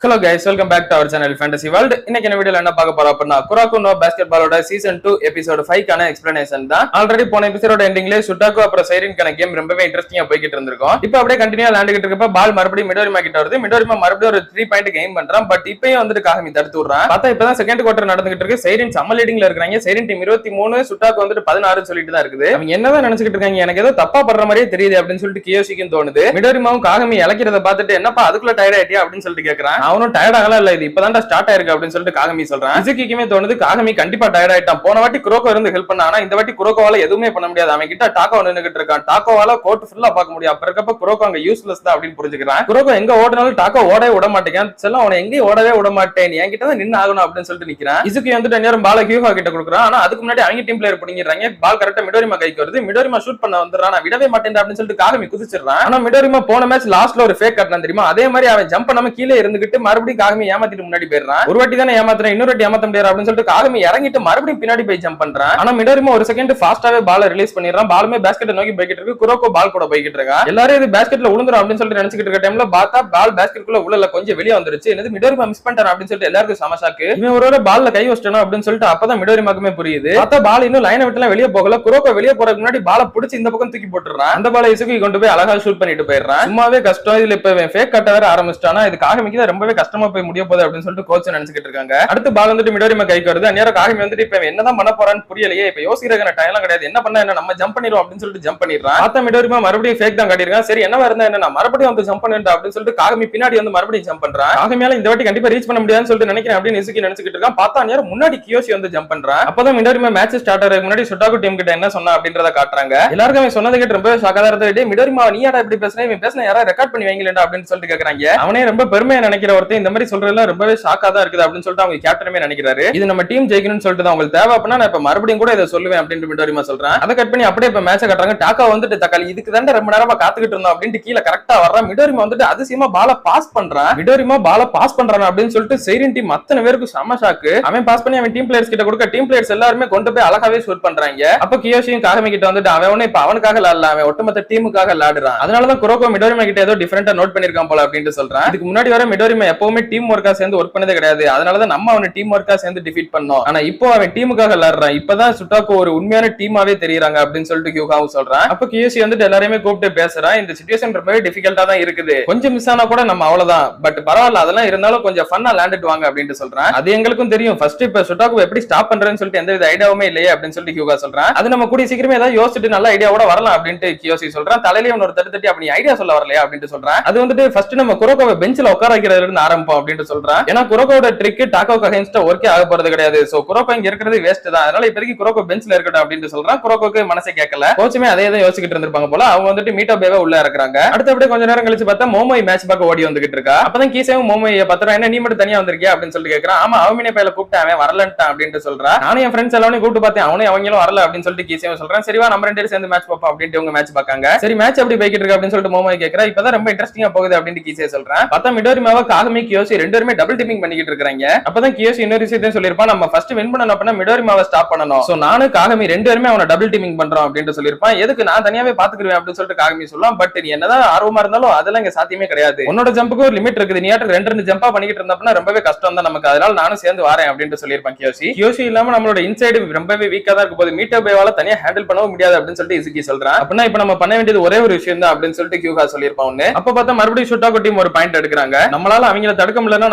Hello guys, welcome back to our channel Fantasy World. இன்னைக்கு இந்த வீடியோல என்ன பார்க்க போறோம் அப்படினா குராகோ நோ பாஸ்கெட்பாலோட சீசன் 2 எபிசோட் 5 கான எக்ஸ்பிளனேஷன் தான். ஆல்ரெடி போன எபிசோடோட எண்டிங்ல சுட்டாகோ அப்புறம் சைரின்கான கேம் ரொம்பவே இன்ட்ரஸ்டிங்கா போயிட்டு இருந்திருக்கும். இப்போ அப்படியே கண்டினியூவா விளையாண்டுட்டு இருக்கப்ப பால் மறுபடியும் மிடோரிமா கிட்ட வருது. மிடோரிமா மறுபடியும் ஒரு 3 பாயிண்ட் கெயின் பண்றான். பட் இப்பயும் வந்துட்டு காகமி தடுத்து விடுறான். பார்த்தா இப்பதான் செகண்ட் குவார்டர் நடந்துகிட்டு இருக்கு. சைரின் சம்ம லீடிங்ல இருக்காங்க. சைரின் டீம் 23, சுட்டாகோ வந்துட்டு 16 சொல்லிட்டு தான் இருக்குது. அவங்க என்னதான் நினைச்சிட்டு இருக்காங்க, எனக்கு ஏதோ தப்பா பண்ற மாதிரியே தெரியுது அப்படின்னு சொல்லிட்டு கியோஷிக்கும் தோணுது. மிடோரிமாவும் காகமி இலக்கிறத பார்த்துட்டு என்னப்பா அதுக்குள்ள டயர்ட் ஆயிட்டியா அப்படின்னு சொல்லிட்டு கேக்குறான். அவனும் டயர்ட் ஆகல, இது இப்பதான் ஸ்டார்ட் ஆயிருக்கு அப்படின்னு சொல்லிட்டு காகமி சொல்றான். இசுகிக்குமே தோணுது காகமி கண்டிப்பா டயர்ட் ஆயிட்டான். போன வாட்டி குரோக்கோ இருந்து ஹெல்ப் பண்ணானா, இந்த வாட்டி குரோக்கோவால எதுவுமே பண்ண முடியாது. அவன் கிட்ட டாக்கோ நின்னுகிட்டு இருக்கான். டாக்கோவால கோர்ட் ஃபுல்லா பார்க்க முடியும். அப்ப இருக்கப்ப குரோக்கோ அங்க யூஸ்லெஸ் தான் அப்படின்னு புரிஞ்சுக்கிறான். குரோக்கோ எங்க ஓடினாலும் டாக்கோ ஓடவே விட மாட்டேங்கான். செல்லம் அவனை எங்கேயும் ஓடவே விட மாட்டேன், என்கிட்ட தான் நின்று ஆகணும் அப்படின்னு சொல்லிட்டு நிக்கிறான். இசுகி வந்துட்டு நேரம் பால ஹியூஹா கிட்ட கொடுக்குறான். ஆனா அதுக்கு முன்னாடி அவங்க டீம் பிளேயர் பிடிங்கிறாங்க. பால் கரெக்டா மிடோரிமா கைக்கு வருது. மிடோரிமா ஷூட் பண்ண வந்துடுறான். நான் விடவே மாட்டேன் அப்படின்னு சொல்லிட்டு காகமி குதிச்சிடுறான். ஆனா மிடோரிமா போன மேட்ச் லாஸ்ட்ல ஒரு ஃபேக் கட்டினா தெரியுமா, அதே மாதிரி அவன் ஜம்ப் பண்ணாம கீழே இருந்துகிட்டு மறுபடியும் காகமி ஏமாத்திட்டு முன்னாடி போயிடுறான். ஒரு வாட்டி தானே ஏமாத்துறேன், இன்னொரு வாட்டி ஏமாத்த முடியாது அப்படின்னு சொல்லிட்டு காகமி இறங்கிட்டு மறுபடியும் பின்னாடி போய் ஜம்ப் பண்றான். ஆனா மிடோரிமா ஒரு செகண்ட் ஃபாஸ்டாவே பால ரிலீஸ் பண்ணிடுறான். பாலுமே பேஸ்கெட் நோக்கி போய்கிட்டு இருக்கு. குரோக்கோ பால் கூட போய்கிட்டு இருக்கா. எல்லாரும் இது பேஸ்கெட்ல விழுந்துரும் அப்படின்னு சொல்லிட்டு நினைச்சிட்டு இருக்க டைம்ல பார்த்தா பால் பேஸ்கெட்குள்ள உள்ள கொஞ்சம் வெளியே வந்துருச்சு. என்னது மிடோரிமா மிஸ் பண்ணிட்டான் அப்படின்னு சொல்லிட்டு எல்லாருக்கும் சமஷாக்கு. இவன் ஒரு பால்ல கை வச்சிட்டானோ அப்படின்னு சொல்லிட்டு அப்பதான் மிடோரிமாக்குமே புரியுது. பார்த்தா பால் இன்னும் லைனை விட்டுலாம் வெளியே போகல. குரோக்கோ வெளியே போறதுக்கு முன்னாடி பாலை பிடிச்சி இந்த பக்கம் தூக்கி போட்டுறான். அந்த பாலை இசுகி கொண்டு போய் அழகா ஷூட் பண்ணிட்டு போயிடுறான். சும்மாவே கஷ்டம். இதுல இப்ப ஃபேக் கட்ட வேற ஆரம்பிச்சிட்டானா இது காகமிக்கு தான் ரொம்பவே கஷ்டமா போய் முடிய போகுது அப்படின்னு சொல்லிட்டு கோச் நினைச்சிட்டு இருக்காங்க. அடுத்து பால் வந்துட்டு மிடோரிமா கைக்கு வருது. நேரம் காகமி வந்துட்டு இப்ப என்னதான் பண்ண போறான்னு புரியலையே, இப்ப யோசிக்கிறதுக்கான டைம்லாம் கிடையாது, என்ன பண்ண என்ன நம்ம ஜம்ப் பண்ணிடுவோம் அப்படின்னு சொல்லிட்டு ஜம்ப் பண்ணிடுறான். பார்த்தா மிடோரிமா மறுபடியும் ஃபேக் தான் காட்டியிருக்கான். சரி என்னவா இருந்தா என்ன, மறுபடியும் வந்து ஜம்ப் பண்ணிட்டு அப்படின்னு சொல்லிட்டு காகமி பின்னாடி வந்து மறுபடியும் ஜம்ப் பண்றான். காகமியால இந்த வாட்டி கண்டிப்பா ரீச் பண்ண முடியாதுன்னு சொல்லிட்டு நினைக்கிறேன் அப்படின்னு இசுகி நினைச்சிட்டு இருக்கான். பார்த்தா நேரம் முன்னாடி கியோஷி வந்து ஜம்ப் பண்றான். அப்பதான் மிடோரிமா மேட்ச் ஸ்டார்ட் ஆகிறதுக்கு முன்னாடி சுட்டாகோ டீம் கிட்ட என்ன சொன்னா அப்படின்றத காட்டுறாங்க. எல்லாருக்கும் அவன் சொன்னது கேட்டு ரொம்ப ஷாக்கா இருந்தது. மிடோரிமா நீ யாரா இப்படி பேசுறேன், இவன் பேசின யாரா ரெக்கார்ட் பண்ணி வைங்களா அப்படின்னு சொல்லிட்டு கேக்குறாங்க. அவனே ரொம்ப பெருமையா நினைக்கிற ஒருத்தன் இந்த மாதிரி சொல்றதுல ரொம்பவே ஷாக்கா தான் இருக்குது அப்படின்னு சொல்லிட்டு அவங்க கேப்டனுமே நினைக்கிறாரு. இது நம்ம டீம் ஜெயிக்கணும்னு சொல்லிட்டு தான் உங்களுக்கு தேவை அப்படின்னா நான் இப்ப மறுபடியும் கூட இதை சொல்லுவேன் அப்படின்னு மிடோரிமா சொல்றேன். அதை கட் பண்ணி அப்படியே இப்ப மேட்சை கட்டுறாங்க. டாக்கா வந்துட்டு தக்காளி இதுக்கு தான் ரொம்ப நேரமா காத்துக்கிட்டு இருந்தோம் அப்படின்ட்டு கீழே கரெக்டா வர்றான். மிடோரிமா வந்துட்டு அதிசயமா பால பாஸ் பண்றான். மிடோரிமா பால பாஸ் பண்றான் அப்படின்னு சொல்லிட்டு சைரின் டீம் அத்தனை பேருக்கு செம ஷாக்கு. அவன் பாஸ் பண்ணி அவன் டீம் பிளேயர்ஸ் கிட்ட கொடுக்க டீம் பிளேயர்ஸ் எல்லாருமே கொண்டு போய் அழகாவே ஷூட் பண்றாங்க. அப்ப கியோஷியும் காகமி கிட்ட வந்துட்டு அவன் ஒண்ணு இப்ப அவனுக்காக விளையாடல, அவன் ஒட்டுமொத்த டீமுக்காக விளையாடுறான். அதனாலதான் குரோக்கோ மிடோரிமா கிட்ட ஏதோ டிஃபரெண்டா நோட் பண்ணிருக்கான் போல அப்படின்னு சொல்றான். இதுக்கு முன்னாடி வர மிடோரிமா எப்பவுமே டீம் ஒர்க்கா சேர்ந்து ஒர்க் பண்ணதே கிடையாது. அதனாலதான் நம்ம அவனை டீம் ஒர்க்கா சேர்ந்து டிஃபீட் பண்ணோம். ஆனா இப்போ அவன் டீமுக்காக விளையாடுறான். இப்பதான் சுட்டாக்கோ ஒரு உண்மையான டீமாவே தெரியுறாங்க அப்படின்னு சொல்லிட்டு கியூகாவும் சொல்றான். அப்ப கியோஷி வந்துட்டு எல்லாரையுமே கூப்பிட்டு பேசுறான். இந்த சிச்சுவேஷன் ரொம்பவே டிஃபிகல்ட்டா தான் இருக்குது, கொஞ்சம் மிஸ் ஆனா கூட நம்ம அவ்வளவுதான், பட் பரவாயில்ல அதெல்லாம் இருந்தாலும் கொஞ்சம் ஃபன்னா விளையாண்டுட்டு வாங்க அப்படின்னு சொல்றான். அது எங்களுக்கும் தெரியும், ஃபர்ஸ்ட் இப்ப சுட்டாக்கோ எப்படி ஸ்டாப் பண்றேன்னு சொல்லிட்டு எந்த வித ஐடியாவுமே இல்லையே அப்படின்னு சொல்லிட்டு கியூகா சொல்றான். அது நம்ம கூடிய சீக்கிரமே ஏதாவது யோசிச்சுட்டு நல்ல ஐடியாவோட வரலாம் அப்படின்ட்டு கியோஷி சொல்றான். தலையில ஒரு தட்டி அப்படி ஐடியா சொல்ல வரலையா அப்படின்னு சொல்றான். அது வந்துட்டு ஃபர்ஸ்ட் நம்ம குரோக்கோவை பெஞ்சில உட்கார வைக்கிறதுல இருந்து ஆரம்பிப்போம் அப்படின்னு சொல்றான். ஏன்னா குரோக்கோட ட்ரிக் டாக்கோக்கு அகைன்ஸ்டா ஒர்க்கே ஆக போறது கிடையாது. சோ குரோக்கோ இங்க இருக்கிறது வேஸ்ட் தான். அதனால இப்போதைக்கு குரோக்கோ பெஞ்ச்ல இருக்கட்டும் அப்படின்னு சொல்றான். குரோக்கோக்கு மனசே கேட்கல. கோச்சுமே அதே தான் யோசிச்சுட்டு இருந்திருப்பாங்க போல. அவங்க வந்துட்டு மீட்டோ பேவை உள்ள இறக்குறாங்க. அடுத்து அப்படியே கொஞ்ச நேரம் கழிச்சு பார்த்தா மோமோய் மேட்ச் பார்க்க ஓடி வந்துகிட்டு இருக்கா. அப்பதான் கீசேவும் மோமோயை பத்திரம் என்ன நீ மட்டும் தனியா வந்திருக்கியா அப்படின்னு சொல்லிட்டு கேட்கறான். ஆமா அவமினே பையில கூப்பிட்டு அவன் வரலன்ட்டான் அப்படின்னு சொல்றான். நானும் என் ஃப்ரெண்ட்ஸ் எல்லாரும் கூப்பிட்டு பார்த்தேன், அவனும் அவங்களும் வரல அப்படின்னு சொல்லிட்டு கீசேவும் சொல்றான். சரிவா நம்ம ரெண்டு பேரும் சேர்ந்து மேட்ச் பார்ப்போம் அப்படின்ட்டு உங்க மேட்ச் பார்க்காங்க. சரி மேட்ச் எப்படி போய்கிட்டு இருக்கு அப்படின்னு சொல்லிட்டு மோமோய் கேட்கறா. இப்பதான் ரொம்ப இன்ட்ரெஸ்டிங்கா போகுது அப்படின்னு கீசே சொல்றான். பார்த்தா மிடோரிமாவை காகமி கியோஷி ரெண்டு பேருமே டபுள் டிப்பிங் பண்ணிக்கிட்டு இருக்காங்க. அப்பதான் கியோஷி இன்னொரு விஷயத்தையும் சொல்லிருப்பான், நம்ம ஃபர்ஸ்ட் வின் பண்ணணும் அப்படின்னா மிடோரிமாவை ஸ்டாப் பண்ணணும். சோ நானும் காகமி ரெண்டு பேருமே அவனை டபுள் டீமிங் பண்றோம் அப்படின்னு சொல்லிருப்பான். எதுக்கு நான் தனியாவே பாத்துக்கிறேன் அப்படின்னு சொல்லிட்டு காகமி சொல்லலாம். பட் நீ என்னதான் ஆர்வமா இருந்தாலும் அதெல்லாம் இங்க சாத்தியமே கிடையாது. உன்னோட ஜம்புக்கு ஒரு லிமிட் இருக்குது. நீ ரெண்டு ஜம்பா பண்ணிக்கிட்டு இருந்தப்பனா ரொம்பவே கஷ்டம் தான் நமக்கு, அதனால நானும் சேர்ந்து வரேன் அப்படின்னு சொல்லியிருப்பான் கியோஷி. கியோஷி இல்லாம நம்மளோட இன்சைடு ரொம்பவே வீக்கா தான் இருக்கும் போது மீட்டோ பேவால தனியா ஹேண்டில் பண்ணவும் முடியாது அப்படின்னு சொல்லிட்டு இசுகி சொல்றான். அப்படின்னா இப்ப நம்ம பண்ண வேண்டியது ஒரே ஒரு விஷயம் தான் அப்படின்னு சொல்லிட்டு கியூகா சொல்லியிருப்பான். ஒண்ணு அப்ப பார்த்தா மறுபடியும் சுட்டாக்கோ டீம் ஒரு பாயிண்ட் எடுக்கிறாங்க. நம்மளால அவங்கள தடுக்க முடியலன்னா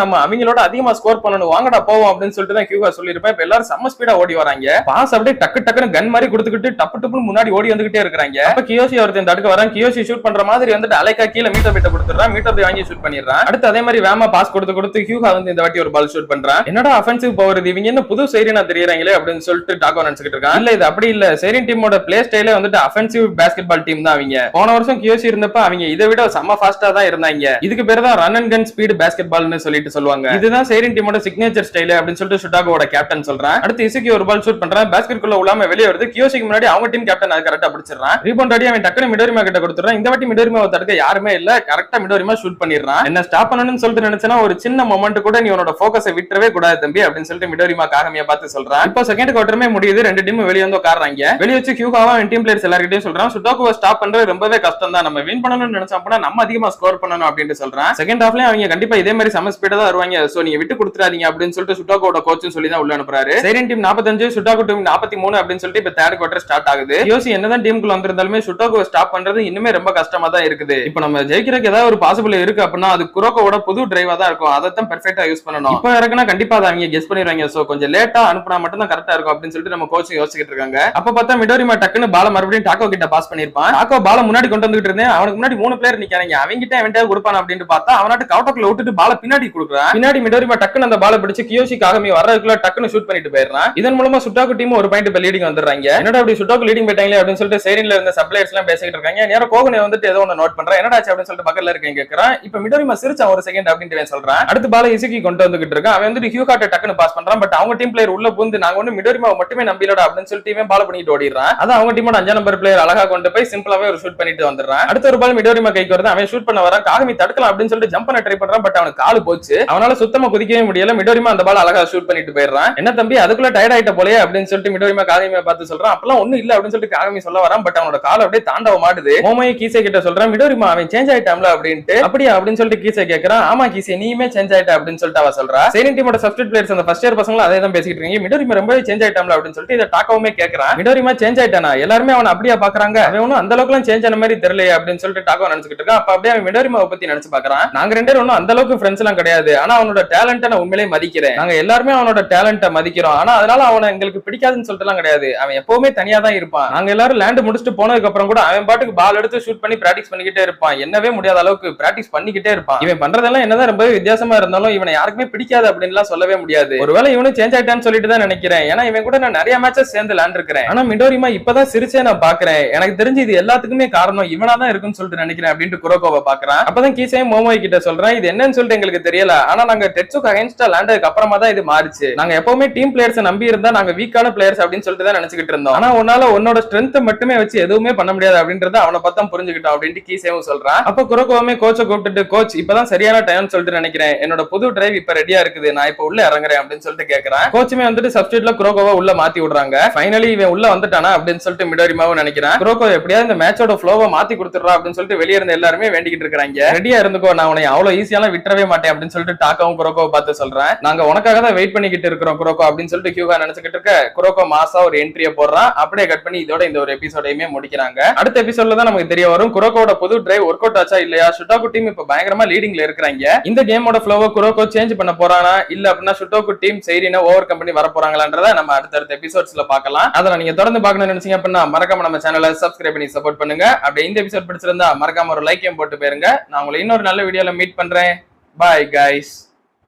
நம்ம அவங்களோட அதிகமா ஸ்கோர் பண்ணணும், வாங்கடா போவோம் அப்படின்னு சொல்லிட்டு தான் கியூகா சொல்லியிருப்பேன். இப்ப எல்லாரும் செம்ம ஸ்பீடா ஓடி வராங்க. பாஸ் அப்படியே டக்கு டக்குன்னு கன் மாதிரி கொடுத்துக்கிட்டு டப்பு டப்புன்னு முன்னாடி ஓடி வந்துகிட்டே இருக்காங்க. அப்ப கியோஷி ஒருத்தன் தடுக்க வரான். கியோஷி ஷூட் பண்ற மாதிரி வந்துட்டு அலைக்கா கீழே மீட்டோ பேட்ட கொடுத்துறான். மீட்டோ பே வாங்கி ஷூட் பண்ணிடுறான். அடுத்து அதே மாதிரி வேமா பாஸ் கொடுத்து கியூகா வந்து இந்த வாட்டி ஒரு பால் ஷூட் பண்றான். என்னடா அஃபென்சிவ் பவர் இது, இவங்க என்ன புது சைரினா தெரியறாங்களே அப்படின்னு சொல்லிட்டு டாக்கோ நினைச்சிட்டு இருக்கான். இல்ல இது அப்படி இல்ல, சைரின் டீமோட பிளே ஸ்டைலே வந்துட்டு அஃபென்சிவ் பாஸ்கெட் பால் டீம் தான். அவங்க போன வருஷம் கியோஷி இருந்தப்ப அவங்க இதை விட செம்ம ஃபாஸ்டா தான் இருந்தாங்க. இதுக்கு பேர் தான் run and gun speed basket பால்னு சொல்லிட்டு சொல்லுவாங்க. இதுதான் சைரின் டீமோட சிக்னேச்சர் ஸ்டைல் அப்படின்னு சொல்லிட்டு சுட்டாகோட கேப்டன் சொல்றான். அடுத்து இசுகி ஒரு பால் ஷூட் பண்றான். பாஸ்கெட் குள்ள உலாம வெளியே வருது. கியோஷிக்கு முன்னாடி அவங்க டீம் கேப்டன் அது கரெக்டா பிடிச்சிடறான். ரீபவுண்ட் அடி அவன் டக்குனு மிடோரிமா கிட்ட கொடுத்துறான். இந்த வாட்டி மிடோரிமாவை தடுக்க யாருமே இல்ல, கரெக்டா மிடோரிமா ஷூட் பண்ணிடுறான். என்ன ஸ்டாப் பண்ணணும்னு சொல்லிட்டு நினைச்சனா ஒரு சின்ன மொமெண்ட் கூட நீ உன்னோட போக்கஸை விட்டுறவே கூடாது தம்பி அப்படின்னு சொல்லிட்டு மிடோரிமா காகமியை பார்த்து சொல்றான். இப்போ செகண்ட் குவார்டருமே முடியுது. ரெண்டு டீம் வெளியே வந்து உட்கார்றாங்க. வெளியே வச்சு கியூகாவா டீம் பிளேயர்ஸ் எல்லார்கிட்டயும் சொல்றான், சுட்டாக்கோவை ஸ்டாப் பண்றது ரொம்பவே கஷ்டம் தான், நம்ம வின் பண்ணணும்னு நினைச்சோம்னா நம்ம அதிகமா ஸ்கோர் பண்ணணும் அப்படின்னு சொல்றான். செகண்ட் ஹாஃப்லயும் அவங்க கண்டிப்பா கண்டிப்பா இதே மாதிரி சம ஸ்பீடா தான் வருவாங்க, சோ நீங்க விட்டு கொடுத்துறாதீங்க அப்படின்னு சொல்லிட்டு சுட்டாகோட கோச்சும் சொல்லி தான் உள்ள அனுப்புறாரு. சைரன் டீம் 45, சுட்டாகோ டீம் 43 அப்படின்னு சொல்லிட்டு இப்ப தேர்ட் குவார்டர் ஸ்டார்ட் ஆகுது. யோசி என்னதான் டீமுக்குள்ள வந்திருந்தாலுமே சுட்டாகோ ஸ்டாப் பண்றது இன்னுமே ரொம்ப கஷ்டமா தான் இருக்குது. இப்ப நம்ம ஜெயிக்கிறதுக்கு ஏதாவது ஒரு பாசிபிள் இருக்கு அப்படின்னா அது குரோக்கோட புது டிரைவா தான் இருக்கும், அதை தான் பெர்ஃபெக்ட்டா யூஸ் பண்ணணும். இப்ப இறக்குனா கண்டிப்பா அதை அவங்க கெஸ் பண்ணிடுவாங்க, சோ கொஞ்சம் லேட்டா அனுப்புனா மட்டும் தான் கரெக்டா இருக்கும் அப்படின்னு சொல்லிட்டு நம்ம கோச் யோசிச்சுட்டு இருக்காங்க. அப்ப பார்த்தா மிடோரிமா டக்குன்னு பால மறுபடியும் டாக்கோ கிட்ட பாஸ் பண்ணிருப்பான். டாக்கோ பால முன்னாடி கொண்டு வந்துட்டு இருந்தேன், அவனுக்கு முன்னாடி 3 பிளேயர் நிக்கிறாங்க, அவங்க கிட்ட அவன்கிட்ட கொடுப்பான் அப்படின்னு பார்த்தா அவனாட்டு கவுட்டக்குள்ள விட்டுட்டு பால பின்னாடி கொடுக்குறான். பின்னாடி மிடோரிமா டக்குன்னு அந்த பால பிடிச்சு கியோஷி காகமி வர்றதுக்குள்ள டக்குன்னு ஷூட் பண்ணிட்டு போயிடுறான். இதன் மூலமா சுட்டாக்கு டீம் ஒரு பாயிண்ட் இப்ப லீடிங் வந்துடுறாங்க. என்னடா அப்படி சுட்டாக்கு லீடிங் போயிட்டாங்களே அப்படின்னு சொல்லிட்டு சைரன்ல இருந்த சப்ளையர்ஸ் எல்லாம் பேசிட்டு இருக்காங்க. நேரா கோகனே வந்துட்டு ஏதோ ஒன்னு நோட் பண்றான், என்னடா அப்படின்னு சொல்லிட்டு பக்கத்துல இருக்கேன் கேக்குறான். இப்ப மிடோரிமா சிரிச்சா ஒரு செகண்ட் அப்படின்னு சொல்றான். அடுத்து பால இசுகி கொண்டு வந்துகிட்டு இருக்கான். அவன் வந்து ஹியூகாட்ட டக்குன்னு பாஸ் பண்றான். பட் அவங்க டீம் பிளேயர் உள்ள பூந்து நாங்க வந்து மிடோரிமாவை மட்டுமே நம்பிலடா அப்படின்னு சொல்லிட்டு இவன் பால் பண்ணிட்டு ஓடிடுறான். அதான் அவங்க டீமோட 5 நம்பர் பிளேயர் அழகா கொண்டு போய் சிம்பிளாவே ஒரு ஷூட் பண்ணிட்டு வந்துடுறான். அடுத்த ஒரு பால் மிடோரிமா கைக்கு வருது, அவன் ஷூட் பண்ண வரான். காகமி தடுக்கலாம் அப்படின்னு சொல்லிட்டு ஜம்ப் பண்ண ட்ரை பண்றான், பட் அவனுக்கு கால் போச்சு, அவனால சுத்தமா குதிக்கவே முடியல. மிடோரிமா அந்த பால் அழகா ஷூட் பண்ணிட்டு போயிடுறான். என்ன தம்பி அதுக்குள்ள டயர்ட் ஆயிட்ட போலயே அப்படின்னு சொல்லிட்டு மிடோரிமா காகமியை பார்த்து சொல்றான். அப்பெல்லாம் ஒண்ணும் இல்ல அப்படின்னு சொல்லிட்டு காகமி சொல்ல வரான், பட் அவனோட கால் அப்படியே தாண்டவ மாட்டுது. மோமோய் கீசே கிட்ட சொல்றான், மிடோரிமா அவன் சேஞ்ச் ஆயிட்டாம்ல அப்படின்ட்டு. அப்படியா அப்படின்னு சொல்லிட்டு கீசே கேக்குறான். ஆமா கீசே நீயுமே சேஞ்ச் ஆயிட்ட அப்படின்னு சொல்லிட்டு அவ சொல்றா. சைரன் டீமோட சப்ஸ்டிட்யூட் பிளேயர்ஸ் அந்த ஃபர்ஸ்ட் இயர் பசங்க அதே தான் பேசிட்டு இருக்காங்க. மிடோரிமா ரொம்பவே சேஞ்ச் ஆயிட்டாம்ல அப்படின்னு சொல்லிட்டு இத டாக்காவுமே கேக்குறான். மிடோரிமா சேஞ்ச் ஆயிட்டானா, எல்லாருமே அவன் அப்படியே பாக்குறாங்க, அவன் ஒன்னும் அந்த அளவுக்கு எல்லாம் சேஞ்ச் ஆன மாதிரி தெரியலையே அப்படின்னு சொல்லிட்டு டாக்கோ நினைச்சுக்கிட்டு இருக்கான். அப்ப அப்படியே அவன் மிடோரிமாவை பத்தி நினைச்சு பாக்குறான். நாங்க 2 பேரும் ஒன்னும் அந்த அளவுக்கு ஃப்ரெண்ட்ஸ் எல்லாம் கிடையாது, ஆனா அவனோட டேலண்ட்டை நான் உண்மையிலேயே மதிக்கிறேன், நாங்க எல்லாருமே அவனோட டேலண்ட்டை மதிக்கிறோம், ஆனா அதனால அவனை எங்களுக்கு பிடிக்காதுன்னு சொல்லிட்டு எல்லாம் கிடையாது, அவன் எப்பவுமே தனியா தான் இருப்பான். நாங்க எல்லாரும் லேண்ட் முடிச்சுட்டு போனதுக்கு அப்புறம் கூட அவன் பாட்டுக்கு பால் எடுத்து ஷூட் பண்ணி பிராக்டிஸ் பண்ணிக்கிட்டே இருப்பான், என்னவே முடியாத அளவுக்கு பிராக்டிஸ் பண்ணிக்கிட்டே இருப்பான். இவன் பண்றதெல்லாம் என்னதான் ரொம்ப வித்தியாசமா இருந்தாலும் இவனை யாருக்குமே பிடிக்காது அப்படின்னு சொல்லவே முடியாது. ஒருவேளை இவனும் சேஞ்ச் ஆயிட்டான்னு சொல்லிட்டு தான் நினைக்கிறேன், ஏன்னா இவன் கூட நான் நிறைய மேட்சஸ் சேர்ந்து லேண்ட் இருக்கிறேன். ஆனா மிடோரிமா இப்பதான் சிரிச்சே நான் பாக்குறேன், எனக்கு தெரிஞ்சு இது எல்லாத்துக்குமே காரணம் இவனா தான் இருக்குன்னு சொல்லிட்டு நினைக்கிறேன் அப்படின்னு குரோகோவை பாக்குறான். அப்பதான் கீசையும் மோமோய் கிட்ட சொல்றேன், இது என்னன்னு சொல்லிட்டு எங்களுக்கு தெரியல, ஆனா நாங்க டெட்சுக்கு அகைன்ஸ்டா லேண்டதுக்கு அப்புறமா தான் இது மாறிச்சு, நாங்க எப்பவுமே டீம் பிளேயர்ஸ் நம்பி இருந்தா நாங்க வீக்கான பிளேயர்ஸ் அப்படின்னு சொல்லிட்டு தான் நினைச்சுக்கிட்டு இருந்தோம், ஆனா உன்னால உன்னோட ஸ்ட்ரென்த் மட்டுமே வச்சு எதுவுமே பண்ண முடியாது அப்படின்றத அவனை பார்த்தா புரிஞ்சுக்கிட்டோம் அப்படின்ட்டு கீசையும் சொல்றான். அப்ப குரோகோவுமே கோச்சை கூப்பிட்டு, கோச் இப்பதான் சரியான டைம் சொல்லிட்டு நினைக்கிறேன், என்னோட புது டிரைவ் இப்ப ரெடியா இருக்குது, நான் இப்ப உள்ள இறங்குறேன் அப்படின்னு சொல்லிட்டு கேக்குறேன். கோச்சுமே வந்துட்டு சப்ஸ்டிட்யூட்ல குரோகோவை உள்ள மாத்தி விடுறாங்க. ஃபைனலி இவன் உள்ள வந்துட்டானா அப்படின்னு சொல்லிட்டு மிடோரிமாவும் நினைக்கிறேன். குரோகோ எப்படியாவது இந்த மேட்சோட ஃப்ளோவை மாத்தி கொடுத்துறா அப்படின்னு சொல்லிட்டு வெளியே இருந்த எல்லாருமே வேண்டிக்கிட்டு இருக்காங்க. ரெடியா இருந்துக்கோ, நான் உன்னை அவ்வளவு ஈஸியாலாம் விட்டுறவே மாட்டேன் அப்படின்னு சொல்லிட்டு டாக்காவும் குரோகோவை பார்த்து சொல்றேன். நாங்க உனக்காக தான் வெயிட் பண்ணிக்கிட்டு இருக்கிறோம் குரோகோ அப்படின்னு சொல்லிட்டு ஹியூகா நினைச்சுக்கிட்டு இருக்க. குரோகோ மாசா ஒரு என்ட்ரியை போடுறான். அப்படியே கட் பண்ணி இதோட இந்த ஒரு எபிசோடையுமே முடிக்கிறாங்க. அடுத்த எபிசோட்ல தான் நமக்கு தெரிய வரும் குரோகோட புது டிரைவ் ஒர்க் அவுட் ஆச்சா இல்லையா, சுட்டாக்கு டீம் இப்ப பயங்கரமா லீடிங்ல இருக்காங்க. இந்த கேமோட ஃப்ளோவை குரோகோ சேஞ்ச் பண்ண போறானா இல்ல அப்படின்னா சுட்டாக்கு டீம் சைரினா ஓவர் கம் பண்ணி வர போறாங்களான்றத நம்ம அடுத்த எபிசோட்ஸ்ல பார்க்கலாம். அதனால நீங்க தொடர்ந்து பார்க்கணும்னு நினைச்சீங்க அப்படின்னா மறக்காம நம்ம சேனலை சப்ஸ்கிரைப் பண்ணி சப்போர்ட் பண்ணுங்க. அப்படியே இந்த எபிசோட் பிடிச்சிருந்தா மறக்காம ஒரு லைக்கையும் போட்டு போயிருங்க. நான் உங்களை இன்னொரு நல்ல வீடியோல மீட் பண்றேன். Bye guys.